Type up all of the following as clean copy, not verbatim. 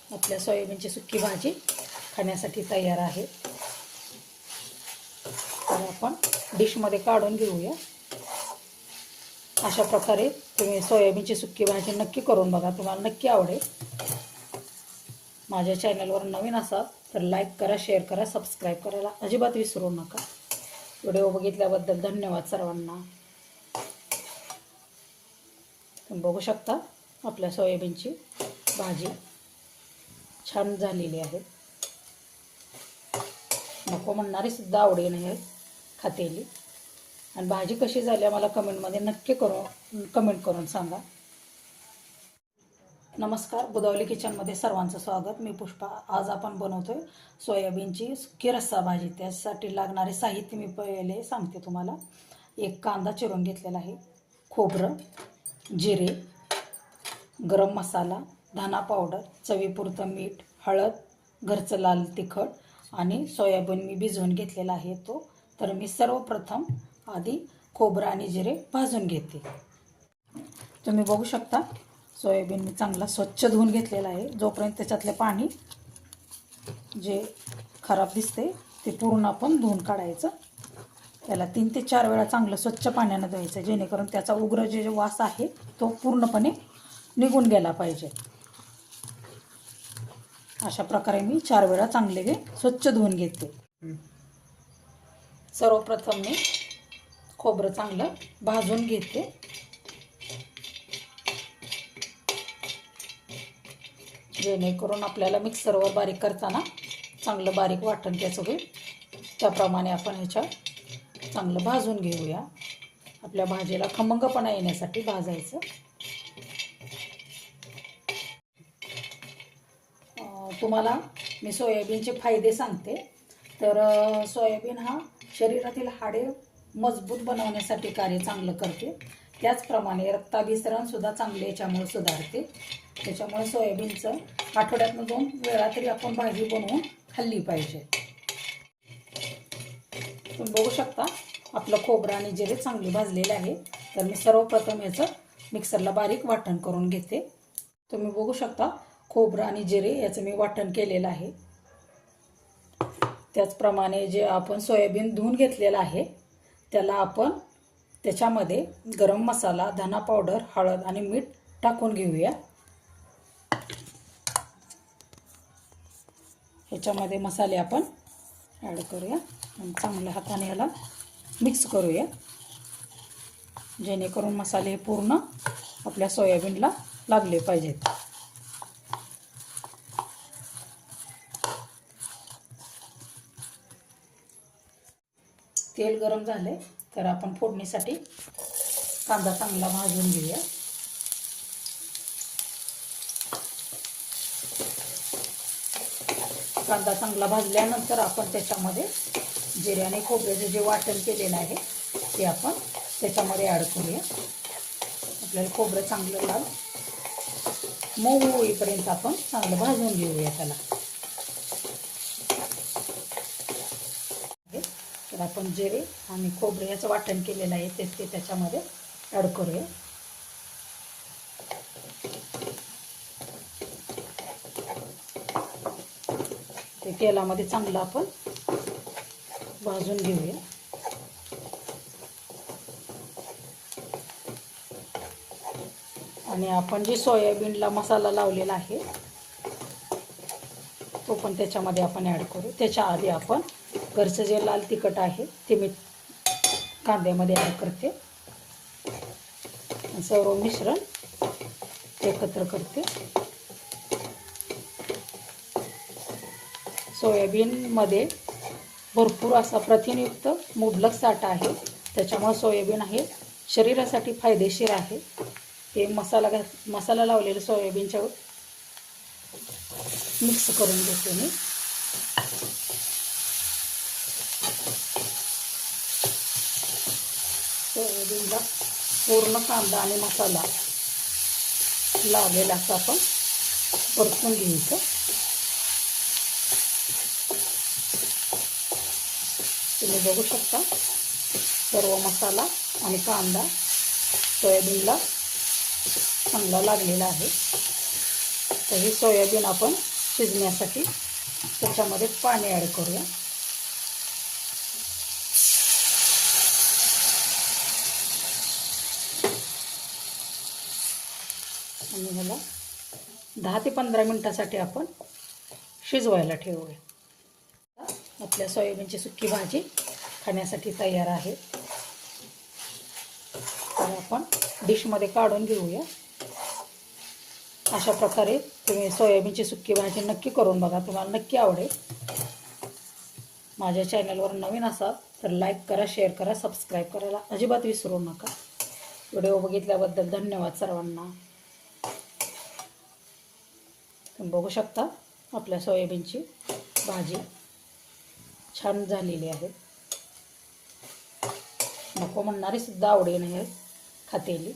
आपल्या सोयाबीनची सुकी भाजी खाण्यासाठी तयार आहे। तर आपण डिशमध्ये काढून घेऊया। अशा प्रकारे तुम्ही सोयाबीनची सुकी भाजी नक्की करून बघा, तुम्हाला नक्की आवडेल। माझ्या चॅनलवर नवीन असाल तर लाईक करा, शेअर करा, सबस्क्राईब करायला अजिबात विसरू नका। व्हिडिओ बघितल्याबद्दल धन्यवाद सर्वांना। तुम्ही बघू शकता आपल्या सोयाबीनची भाजी छान झालेली आहे। नको म्हणणारी सुद्धा आवडीने खातेली। आणि भाजी कशी झाली मला कमेंटमध्ये नक्की कमेंट करून सांगा। नमस्कार, गोदावरी किचनमध्ये सर्वांचं स्वागत। मी पुष्पा। आज आपण बनवतोय सोयाबीनची सुकी रस्सा भाजी। त्यासाठी लागणारे साहित्य मी पहिले सांगते तुम्हाला। एक कांदा चिरून घेतलेला आहे, खोबरं, जिरे, गरम मसाला, धना पावडर, चवीपुरतं मीठ, हळद, घरचं लाल तिखट आणि सोयाबीन मी भिजवून घेतलेला आहे तो। तर मी सर्वप्रथम आधी खोबरं आणि जिरे भाजून घेते। तुम्ही बघू शकता सोयाबीन मी चांगला स्वच्छ धुवून घेतलेला आहे। जोपर्यंत त्याच्यातले पाणी जे खराब दिसते ते पूर्ण आपण धुवून काढायचं। त्याला 3 ते 4 वेळा चांगलं स्वच्छ पाण्याने धुवायचं, जेणेकरून त्याचा उग्र जे वास आहे तो पूर्णपणे निघून गेला पाहिजे। अशा प्रकारे मी 4 वेळा चांगले स्वच्छ धुवून घेते। सर्वप्रथम मी खोबरं चांगलं भाजून घेते। जेणेकरून आपल्याला मिक्सरवर बारीक करताना चांगलं बारीक वाटण त्याचं होईल। त्याप्रमाणे आपण ह्याच्यात चांगलं भाजून घेऊया। आपल्या भाजीला खमंगपणा येण्यासाठी भाजायचं। तुम्हाला मी सोयाबीनचे फायदे सांगते। तर सोयाबीन हा शरीरातील हाडे मजबूत बनवण्यासाठी कार्य चांगलं करते। त्याचप्रमाणे रक्ताभिसरण सुद्धा चांगले याच्यामुळे सुधारते। त्याच्यामुळे सोयाबीनचं आठवड्यातून 2 वेळा तरी आपण भाजी बनवून खाल्ली पाहिजे। तुम्ही बघू शकता आपलं खोबरं आणि जिरे चांगले भाजलेले आहे। तर मी सर्वप्रथम याचं मिक्सरला बारीक वाटण करून घेते। तुम्ही बघू शकता खोबरं आणि जिरे याचं मी वाटण केलेलं आहे। त्याचप्रमाणे जे आपण सोयाबीन धुवून घेतलेलं आहे त्याला आपण त्याच्यामध्ये गरम मसाला, धना पावडर, हळद आणि मीठ टाकून घेऊया। ह्याच्यामध्ये मसाले आपण ॲड करूया आणि चांगल्या हाताने याला मिक्स करूया, जेणेकरून मसाले पूर्ण आपल्या सोयाबीनला लागले पाहिजेत। तेल गरम झाले तर आपण फोडणीसाठी कांदा चांगला भाजून घेऊया। कांदा चांगला भाजल्यानंतर आपण त्याच्यामध्ये जिरे आणि खोबऱ्याचे जे वाटण केलेलं आहे ते आपण त्याच्यामध्ये ॲड करूया। आपल्याला खोबरं चांगलं लाल मऊ होईपर्यंत आपण चांगलं भाजून घेऊया त्याला। तर आपण जिरे आणि खोबरं याचं वाटण केलेलं आहे ते त्याच्यामध्ये ॲड करूया। ते तेलामध्ये चांगलं आपण भाजून घेऊया। आणि आपण जे सोयाबीनला मसाला लावलेला आहे तो पण त्याच्यामध्ये आपण ॲड करू। त्याच्या आधी आपण घरचं जे लाल तिखट आहे ते मी कांद्यामध्ये ॲड करते। सर्व मिश्रण एकत्र करते। सोयाबीनमध्ये भरपूर असा प्रथिनयुक्त मुबलक साठा आहे। त्याच्यामुळे सोयाबीन हे शरीरासाठी फायदेशीर आहे। हे मसाला लावलेलं सोयाबीनच्या मिक्स करून घेते मी। सोयाबीनला पूर्ण कांदा आणि मसाला लावलेला असं आपण परतून घ्यायचं। तुम्ही बघू शकता सर्व मसाला आणि कांदा सोयाबीनला चांगला लागलेला आहे। तर हे सोयाबीन आपण शिजण्यासाठी त्याच्यामध्ये पाणी ॲड करूया. आणि ह्याला 10 ते 15 मिनटासाठी आपण शिजवायला ठेवूया. आपल्या सोयाबीनची सुकी भाजी खाण्यासाठी तयार आहे. तर आपण डिशमध्ये काढून घेऊया. अशा प्रकारे तुम्ही सोयाबीनची सुकी भाजी नक्की करून बघा, तुम्हाला नक्की आवडेल. माझ्या चॅनलवर नवीन असाल तर लाईक करा, शेअर करा, सबस्क्राईब करायला अजिबात विसरू नका. व्हिडिओ बघितल्याबद्दल धन्यवाद सर्वांना. तुम्ही बघू शकता आपल्या सोयाबीनची भाजी छान झालेली आहे. नको म्हणणारी सुद्धा आवडेल हे खातेली.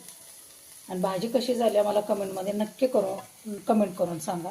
आणि भाजी कशी झाली मला कमेंटमध्ये नक्की कमेंट करून सांगा.